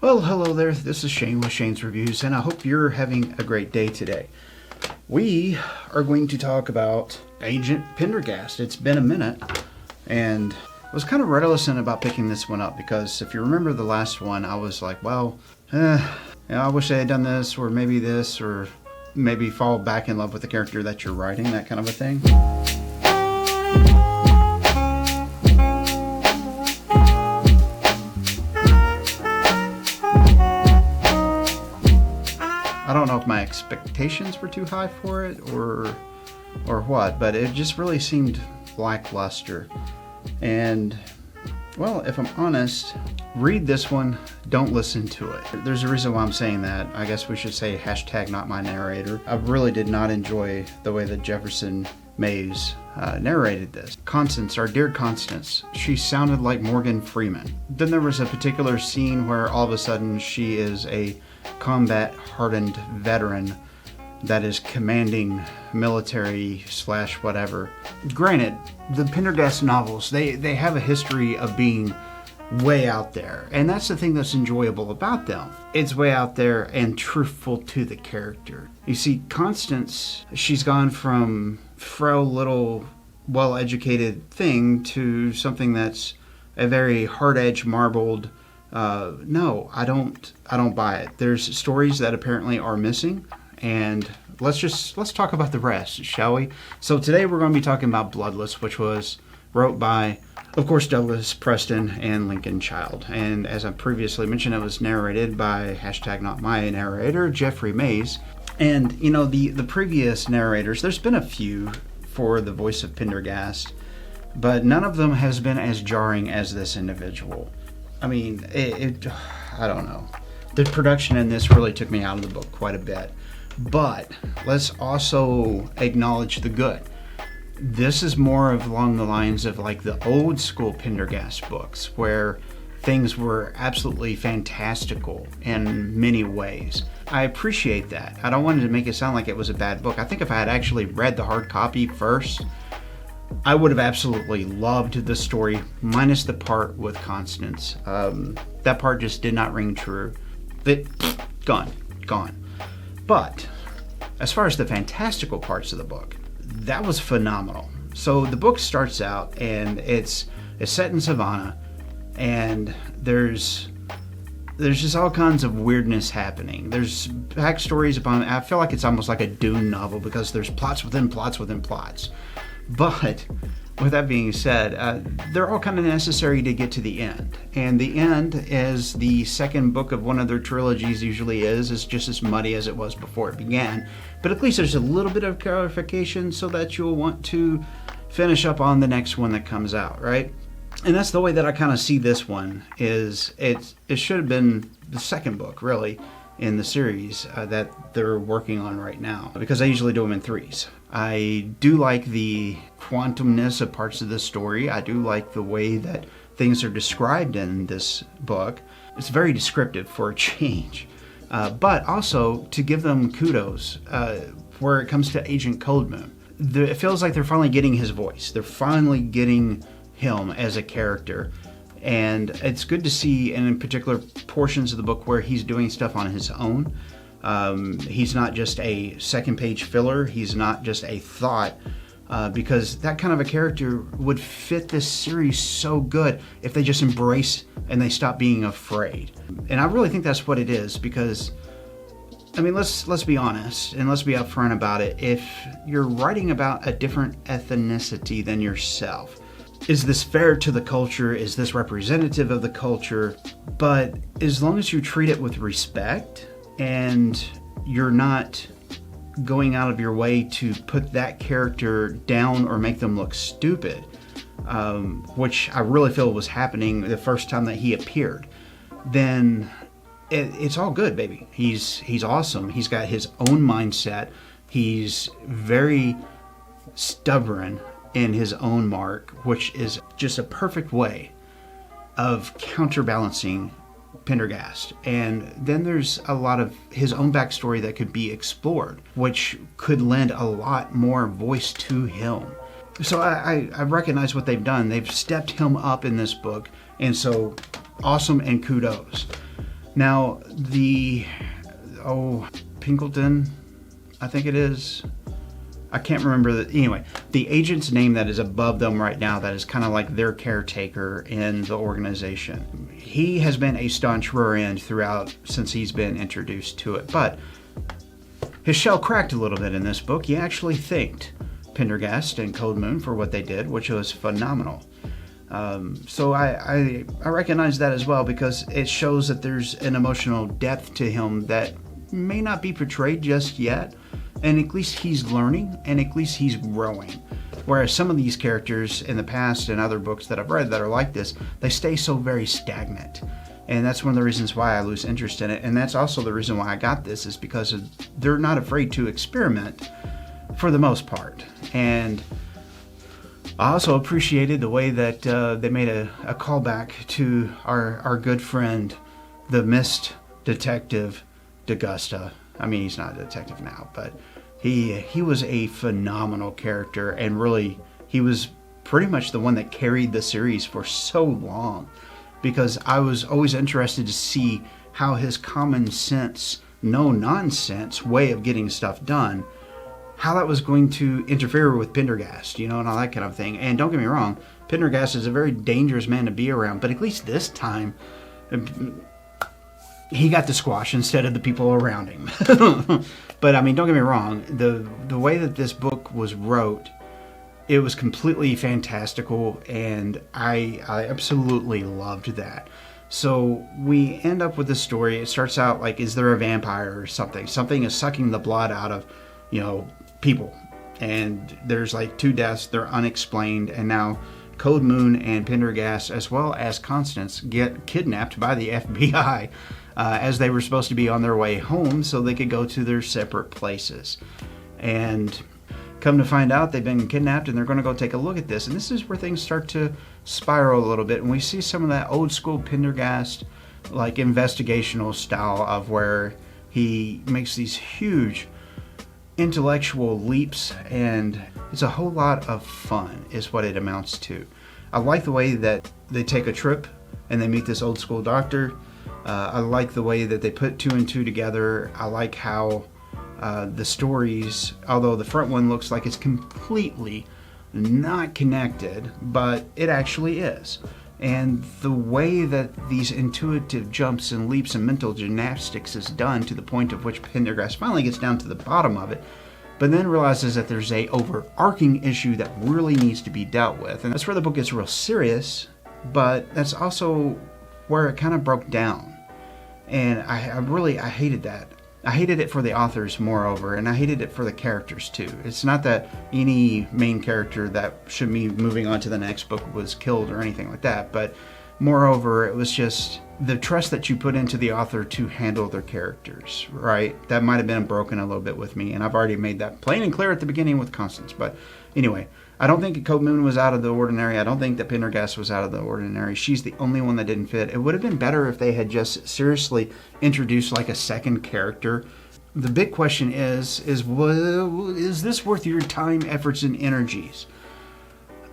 Well, hello there. This is Shane with Shane's Reviews, and I hope you're having a great day today. We are going to talk about Agent Pendergast. It's been a minute, and I was kind of reticent about picking this one up because if you remember the last one, I was like, well, I wish I had done this, or maybe fall back in love with the character that you're writing, that kind of a thing. I don't know if my expectations were too high for it or what, but it just really seemed lackluster. And, well, if I'm honest, read this one, don't listen to it. There's a reason why I'm saying that. I guess we should say hashtag not my narrator. I really did not enjoy the way that Jefferson Mays narrated this. Constance, our dear Constance, she sounded like Morgan Freeman. Then there was a particular scene where all of a sudden she is a combat-hardened veteran that is commanding military / whatever. Granted, the Pendergast novels, they have a history of being way out there, and that's the thing that's enjoyable about them. It's way out there and truthful to the character. You see, Constance, she's gone from frail little well-educated thing to something that's a very hard-edged, marbled, no, I don't buy it. There's stories that apparently are missing, and let's talk about the rest, shall we? So today we're going to be talking about Bloodless, which was wrote by, of course, Douglas Preston and Lincoln Child. And as I previously mentioned, it was narrated by hashtag not my narrator, Jeffrey Mays. And, you know, the previous narrators, there's been a few for the voice of Pendergast, but none of them has been as jarring as this individual. I mean, I don't know. The production in this really took me out of the book quite a bit. But let's also acknowledge the good. This is more of along the lines of like the old school Pendergast books where things were absolutely fantastical in many ways. I appreciate that. I don't want to make it sound like it was a bad book. I think if I had actually read the hard copy first, I would have absolutely loved the story, minus the part with Constance. That part just did not ring true. Gone. But as far as the fantastical parts of the book, that was phenomenal. So the book starts out, and it's set in Savannah, and there's just all kinds of weirdness happening. There's backstories upon. I feel like it's almost like a Dune novel because there's plots within plots within plots. But with that being said, they're all kind of necessary to get to the end. And the end, as the second book of one of their trilogies usually is just as muddy as it was before it began. But at least there's a little bit of clarification so that you'll want to finish up on the next one that comes out, right? And that's the way that I kind of see this one. Is it should have been the second book, really, in the series that they're working on right now, because I usually do them in threes. I do like the quantumness of parts of the story. I do like the way that things are described in this book. It's very descriptive for a change. But also to give them kudos where it comes to Agent Coldmoon. It feels like they're finally getting his voice. They're finally getting him as a character. And it's good to see in particular portions of the book where he's doing stuff on his own. He's not just a second page filler. He's not just a thought, because that kind of a character would fit this series so good if they just embrace and they stop being afraid. And I really think that's what it is, because, I mean, let's be honest and let's be upfront about it. If you're writing about a different ethnicity than yourself, is this fair to the culture? Is this representative of the culture? But as long as you treat it with respect and you're not going out of your way to put that character down or make them look stupid, which I really feel was happening the first time that he appeared, then it's all good, baby. He's awesome. He's got his own mindset. He's very stubborn in his own mark, which is just a perfect way of counterbalancing Pendergast. And then there's a lot of his own backstory that could be explored, which could lend a lot more voice to him. So I recognize what they've done. They've stepped him up in this book, and so awesome and kudos. Now, Pinkleton, I think it is. I can't remember. Anyway, the agent's name that is above them right now, that is kind of like their caretaker in the organization. He has been a staunch rear end throughout since he's been introduced to it. But his shell cracked a little bit in this book. He actually thanked Pendergast and Cold Moon for what they did, which was phenomenal. So I recognize that as well, because it shows that there's an emotional depth to him that may not be portrayed just yet. And at least he's learning, and at least he's growing. Whereas some of these characters in the past and other books that I've read that are like this, they stay so very stagnant. And that's one of the reasons why I lose interest in it. And that's also the reason why I got this, is because they're not afraid to experiment for the most part. And I also appreciated the way that they made a callback to our good friend, the Mist Detective D'Augusta. I mean, he's not a detective now, but he was a phenomenal character, and really, he was pretty much the one that carried the series for so long, because I was always interested to see how his common sense, no nonsense way of getting stuff done, how that was going to interfere with Pendergast, and all that kind of thing. And don't get me wrong, Pendergast is a very dangerous man to be around, but at least this time, he got the squash instead of the people around him. But I mean, don't get me wrong, the way that this book was wrote, it was completely fantastical, and I absolutely loved that. So we end up with this story. It starts out like, is there a vampire or something? Something is sucking the blood out of, people. And there's like 2 deaths, they're unexplained, and now Cold Moon and Pendergast, as well as Constance, get kidnapped by the FBI as they were supposed to be on their way home so they could go to their separate places. And come to find out, they've been kidnapped, and they're going to go take a look at this. And this is where things start to spiral a little bit, and we see some of that old school Pendergast, like investigational style of where he makes these huge intellectual leaps, and it's a whole lot of fun is what it amounts to. I like the way that they take a trip and they meet this old school doctor. I like the way that they put 2 and 2 together. I like how the stories, although the front one looks like it's completely not connected, but it actually is. And the way that these intuitive jumps and leaps and mental gymnastics is done, to the point of which Pendergast finally gets down to the bottom of it, but then realizes that there's a overarching issue that really needs to be dealt with. And that's where the book gets real serious, but that's also where it kind of broke down. And I hated that. I hated it for the authors, moreover, and I hated it for the characters too. It's not that any main character that should be moving on to the next book was killed or anything like that, but moreover, it was just the trust that you put into the author to handle their characters, right? That might have been broken a little bit with me, and I've already made that plain and clear at the beginning with Constance. But anyway, I don't think Cold Moon was out of the ordinary. I don't think that Pendergast was out of the ordinary. She's the only one that didn't fit. It would have been better if they had just seriously introduced like a second character. The big question is this worth your time, efforts, and energies?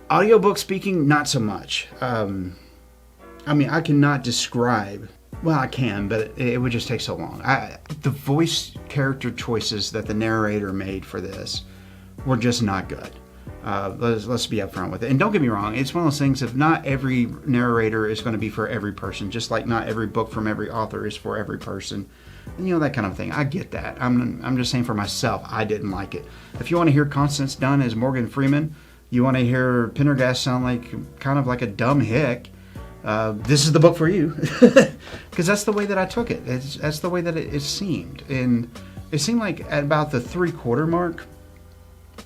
Audiobook speaking, not so much. I mean, I cannot describe. Well, I can, but it would just take so long. The voice character choices that the narrator made for this were just not good. Let's be upfront with it. And don't get me wrong, it's one of those things, if not every narrator is going to be for every person, just like not every book from every author is for every person. And that kind of thing. I get that. I'm just saying for myself, I didn't like it. If you want to hear Constance Dunn as Morgan Freeman, you want to hear Pendergast sound like kind of like a dumb hick, this is the book for you. Because that's the way that I took it. That's the way that it seemed. And it seemed like at about the 3/4 mark,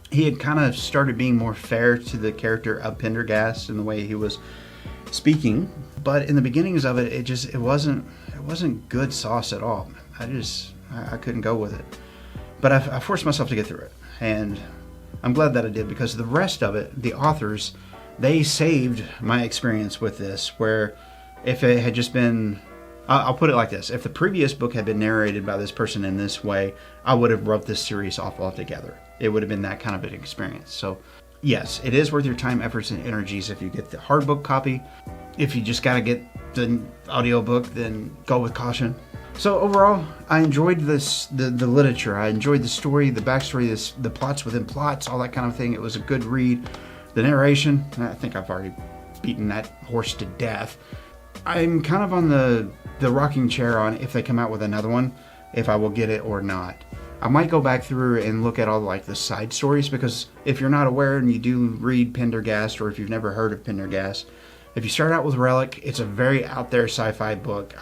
he had kind of started being more fair to the character of Pendergast in the way he was speaking. But in the beginnings of it, it wasn't good sauce at all. I couldn't go with it. But I forced myself to get through it. And I'm glad that I did, because the rest of it, the authors, they saved my experience with this, where if it had just been, I'll put it like this, if the previous book had been narrated by this person in this way, I would have wrote this series off altogether. It would have been that kind of an experience. So yes, it is worth your time, efforts, and energies if you get the hard book copy. If you just got to get the audiobook, then go with caution. So overall, I enjoyed the literature. I enjoyed the story, the backstory, the plots within plots, all that kind of thing. It was a good read. The narration, I think I've already beaten that horse to death. I'm kind of on the rocking chair on if they come out with another one, if I will get it or not. I might go back through and look at all like the side stories, because if you're not aware and you do read Pendergast, or if you've never heard of Pendergast, if you start out with Relic, it's a very out there sci-fi book.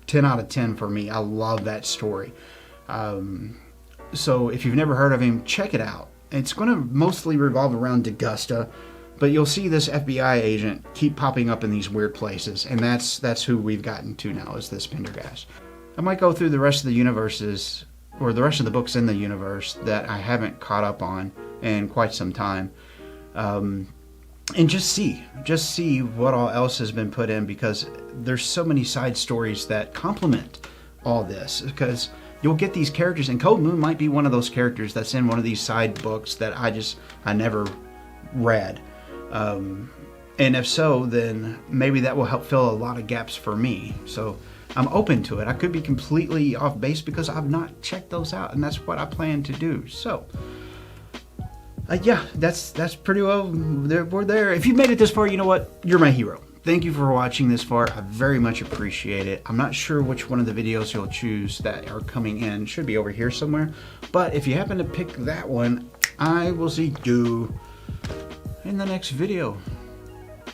10 out of 10 for me. I love that story. So if you've never heard of him, check it out. It's going to mostly revolve around Degusta, but you'll see this FBI agent keep popping up in these weird places, and that's who we've gotten to now, is this Pendergast. I might go through the rest of the universes, or the rest of the books in the universe that I haven't caught up on in quite some time, and just see what all else has been put in, because there's so many side stories that complement all this, because you'll get these characters, and Code Moon might be one of those characters that's in one of these side books that I never read. And if so, then maybe that will help fill a lot of gaps for me. So I'm open to it. I could be completely off base because I've not checked those out, and that's what I plan to do. So yeah, that's pretty well, we're there. If you've made it this far, you know what? You're my hero. Thank you for watching this far. I very much appreciate it. I'm not sure which one of the videos you'll choose that are coming in. Should be over here somewhere. But if you happen to pick that one, I will see you in the next video.